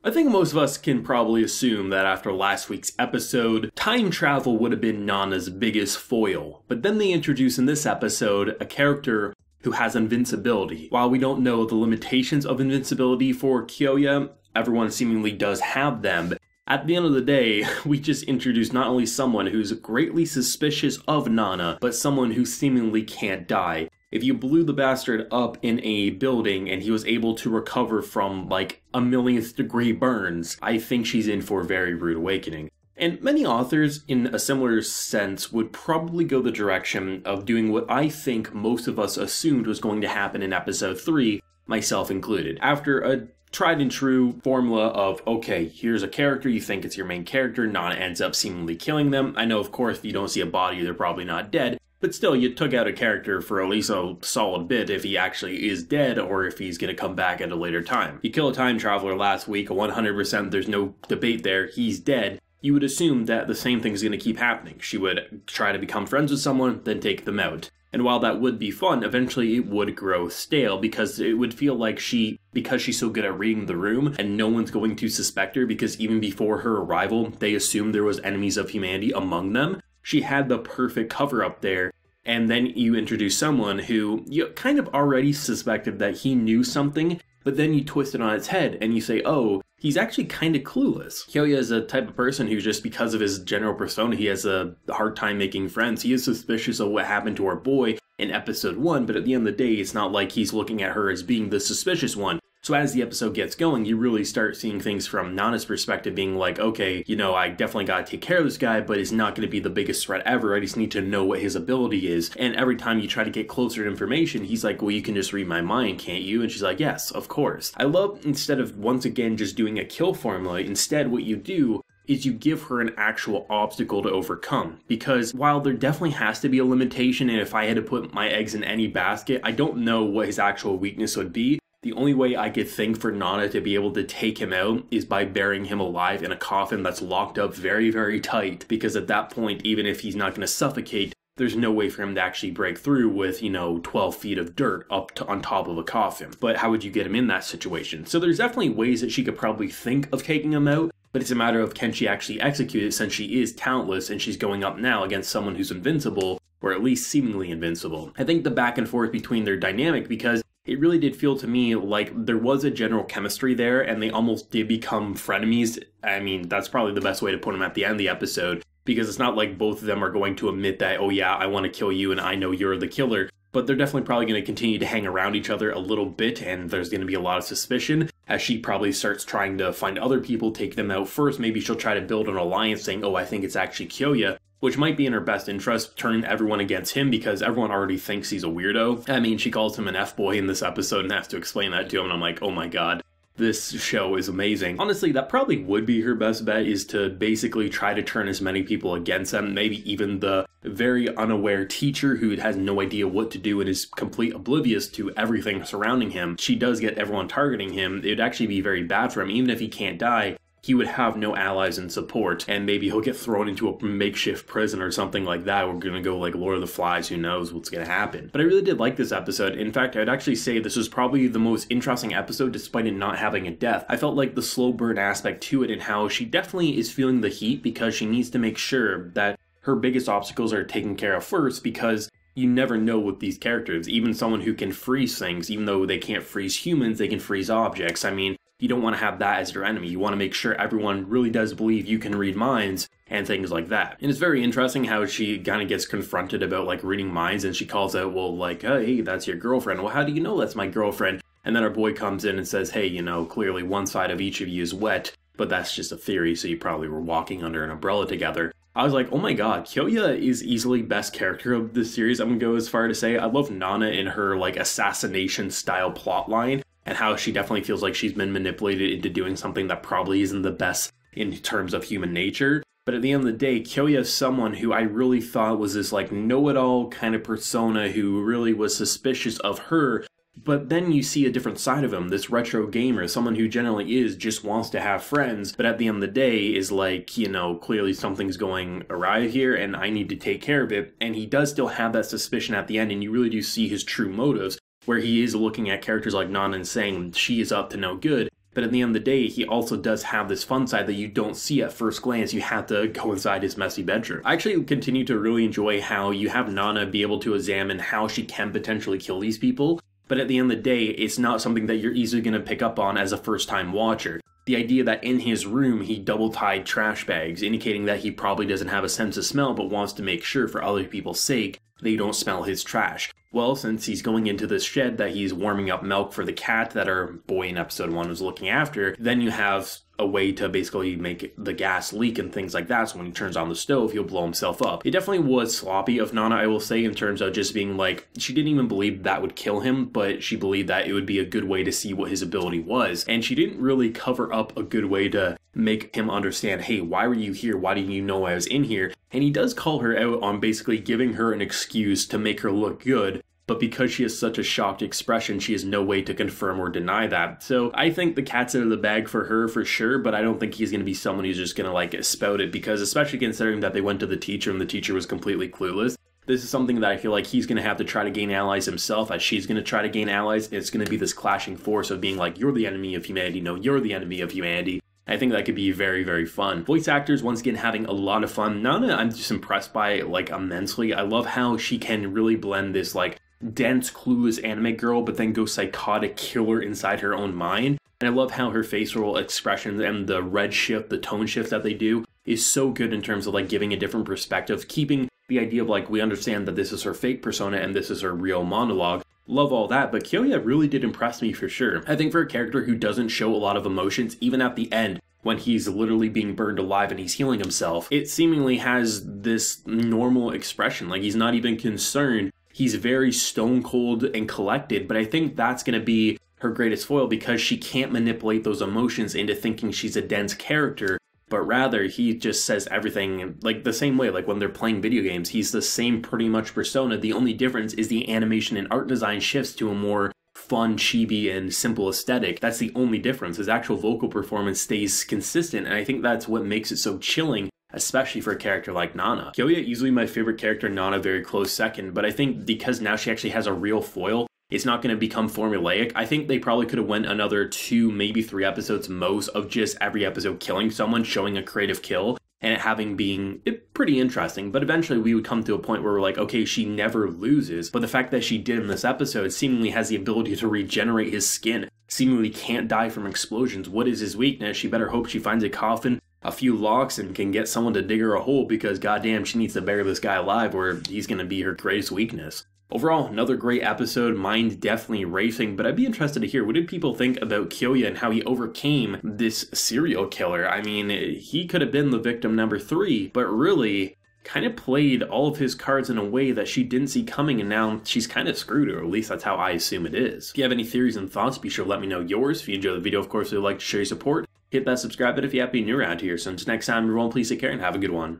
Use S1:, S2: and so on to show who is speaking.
S1: I think most of us can probably assume that after last week's episode, time travel would have been Nana's biggest foil. But then they introduce in this episode a character who has invincibility. While we don't know the limitations of invincibility for Kyouya, everyone seemingly does have them. But at the end of the day, we just introduced not only someone who's greatly suspicious of Nana, but someone who seemingly can't die. If you blew the bastard up in a building and he was able to recover from like a millionth degree burns, I think she's in for a very rude awakening. And many authors, in a similar sense, would probably go the direction of doing what I think most of us assumed was going to happen in episode 3, myself included. After a tried and true formula of, okay, here's a character, you think it's your main character, Nana ends up seemingly killing them. I know, of course, if you don't see a body, they're probably not dead. But still, you took out a character for at least a solid bit if he actually is dead or if he's going to come back at a later time. You kill a time traveler last week, 100%, there's no debate there, he's dead. You would assume that the same thing is going to keep happening. She would try to become friends with someone, then take them out. And while that would be fun, eventually it would grow stale because it would feel like because she's so good at reading the room and no one's going to suspect her because even before her arrival, they assumed there was enemies of humanity among them. She had the perfect cover up there, and then you introduce someone who you kind of already suspected that he knew something, but then you twist it on its head and you say, oh, he's actually kind of clueless. Kyouya is a type of person who just because of his general persona, he has a hard time making friends. He is suspicious of what happened to our boy in episode 1, but at the end of the day, it's not like he's looking at her as being the suspicious one. So as the episode gets going, you really start seeing things from Nana's perspective being like, okay, you know, I definitely gotta take care of this guy, but he's not gonna be the biggest threat ever. I just need to know what his ability is. And every time you try to get closer to information, he's like, well, you can just read my mind, can't you? And she's like, yes, of course. I love, instead of once again just doing a kill formula, instead what you do is you give her an actual obstacle to overcome. Because while there definitely has to be a limitation, and if I had to put my eggs in any basket, I don't know what his actual weakness would be. The only way I could think for Nana to be able to take him out is by burying him alive in a coffin that's locked up very, very tight. Because at that point, even if he's not going to suffocate, there's no way for him to actually break through with, 12 feet of dirt on top of a coffin. But how would you get him in that situation? So there's definitely ways that she could probably think of taking him out, but it's a matter of can she actually execute it since she is talentless and she's going up now against someone who's invincible, or at least seemingly invincible. I think the back and forth between their dynamic, because it really did feel to me like there was a general chemistry there and they almost did become frenemies. I mean, that's probably the best way to put them at the end of the episode, because it's not like both of them are going to admit that, oh yeah, I want to kill you and I know you're the killer, but they're definitely probably going to continue to hang around each other a little bit, and there's going to be a lot of suspicion as she probably starts trying to find other people, take them out first. Maybe she'll try to build an alliance saying, oh, I think it's actually Kyouya, which might be in her best interest, turn everyone against him because everyone already thinks he's a weirdo. I mean, she calls him an F-boy in this episode and has to explain that to him, and I'm like, oh my god. This show is amazing. Honestly, that probably would be her best bet, is to basically try to turn as many people against them, maybe even the very unaware teacher who has no idea what to do and is complete oblivious to everything surrounding him. She does get everyone targeting him. It would actually be very bad for him. Even if he can't die, he would have no allies and support, and maybe he'll get thrown into a makeshift prison or something like that. We're gonna go like Lord of the Flies, who knows what's gonna happen. But I really did like this episode. In fact, I'd actually say this was probably the most interesting episode despite it not having a death. I felt like the slow burn aspect to it and how she definitely is feeling the heat because she needs to make sure that her biggest obstacles are taken care of first, because you never know with these characters. Even someone who can freeze things, even though they can't freeze humans, they can freeze objects. I mean, you don't want to have that as your enemy. You want to make sure everyone really does believe you can read minds and things like that. And it's very interesting how she kind of gets confronted about like reading minds, and she calls out, well, like, hey, that's your girlfriend. Well, how do you know that's my girlfriend? And then our boy comes in and says, hey, clearly one side of each of you is wet, but that's just a theory, so you probably were walking under an umbrella together. I was like, oh my god, Kyouya is easily best character of this series. I'm gonna go as far to say I love Nana in her like assassination style plotline, and how she definitely feels like she's been manipulated into doing something that probably isn't the best in terms of human nature. But at the end of the day, Kyouya is someone who I really thought was this like know-it-all kind of persona who really was suspicious of her. But then you see a different side of him, this retro gamer, someone who generally just wants to have friends, but at the end of the day is like, clearly something's going awry here and I need to take care of it. And he does still have that suspicion at the end, and you really do see his true motives, where he is looking at characters like Nana and saying she is up to no good. But at the end of the day, he also does have this fun side that you don't see at first glance. You have to go inside his messy bedroom. I actually continue to really enjoy how you have Nana be able to examine how she can potentially kill these people, but at the end of the day, it's not something that you're easily going to pick up on as a first-time watcher. The idea that in his room he double-tied trash bags, indicating that he probably doesn't have a sense of smell but wants to make sure for other people's sake they don't smell his trash. Well, since he's going into this shed that he's warming up milk for the cat that our boy in episode 1 was looking after, then you have a way to basically make the gas leak and things like that, so when he turns on the stove, he'll blow himself up. It definitely was sloppy of Nana, I will say, in terms of just being like, she didn't even believe that would kill him, but she believed that it would be a good way to see what his ability was, and she didn't really cover up a good way to make him understand, hey, why were you here? Why didn't you know I was in here? And he does call her out on basically giving her an excuse to make her look good, but because she has such a shocked expression, she has no way to confirm or deny that. So I think the cat's out of the bag for her for sure, but I don't think he's going to be someone who's just going to like spout it, because especially considering that they went to the teacher and the teacher was completely clueless. This is something that I feel like he's going to have to try to gain allies himself, as she's going to try to gain allies. It's going to be this clashing force of being like, you're the enemy of humanity, no, you're the enemy of humanity. I think that could be very, very fun. Voice actors, once again, having a lot of fun. Nana, I'm just impressed by, like, immensely. I love how she can really blend this, like, dense, clueless anime girl, but then go psychotic killer inside her own mind. And I love how her facial expressions and the red shift, the tone shift that they do is so good in terms of, like, giving a different perspective, keeping the idea of, like, we understand that this is her fake persona and this is her real monologue. Love all that, but Kyouya really did impress me for sure. I think for a character who doesn't show a lot of emotions, even at the end, when he's literally being burned alive and he's healing himself, it seemingly has this normal expression, like he's not even concerned. He's very stone cold and collected, but I think that's going to be her greatest foil, because she can't manipulate those emotions into thinking she's a dense character, but rather he just says everything like the same way. Like when they're playing video games, he's the same pretty much persona. The only difference is the animation and art design shifts to a more fun, chibi, and simple aesthetic. That's the only difference. His actual vocal performance stays consistent, and I think that's what makes it so chilling, especially for a character like Nana. Kyouya, easily my favorite character, Nana very close second, but I think because now she actually has a real foil, it's not going to become formulaic. I think they probably could have went another 2, maybe 3 episodes most of just every episode killing someone, showing a creative kill, and it having being pretty interesting. But eventually we would come to a point where we're like, okay, she never loses. But the fact that she did in this episode seemingly has the ability to regenerate his skin, seemingly can't die from explosions. What is his weakness? She better hope she finds a coffin, a few locks, and can get someone to dig her a hole, because goddamn, she needs to bury this guy alive, or he's going to be her greatest weakness. Overall, another great episode, mind definitely racing, but I'd be interested to hear, what did people think about Kyouya and how he overcame this serial killer? I mean, he could have been the victim number 3, but really kind of played all of his cards in a way that she didn't see coming, and now she's kind of screwed, or at least that's how I assume it is. If you have any theories and thoughts, be sure to let me know yours. If you enjoyed the video, of course, we'd like to show your support. Hit that subscribe button if you happen to be new around here. So until next time, everyone, please take care and have a good one.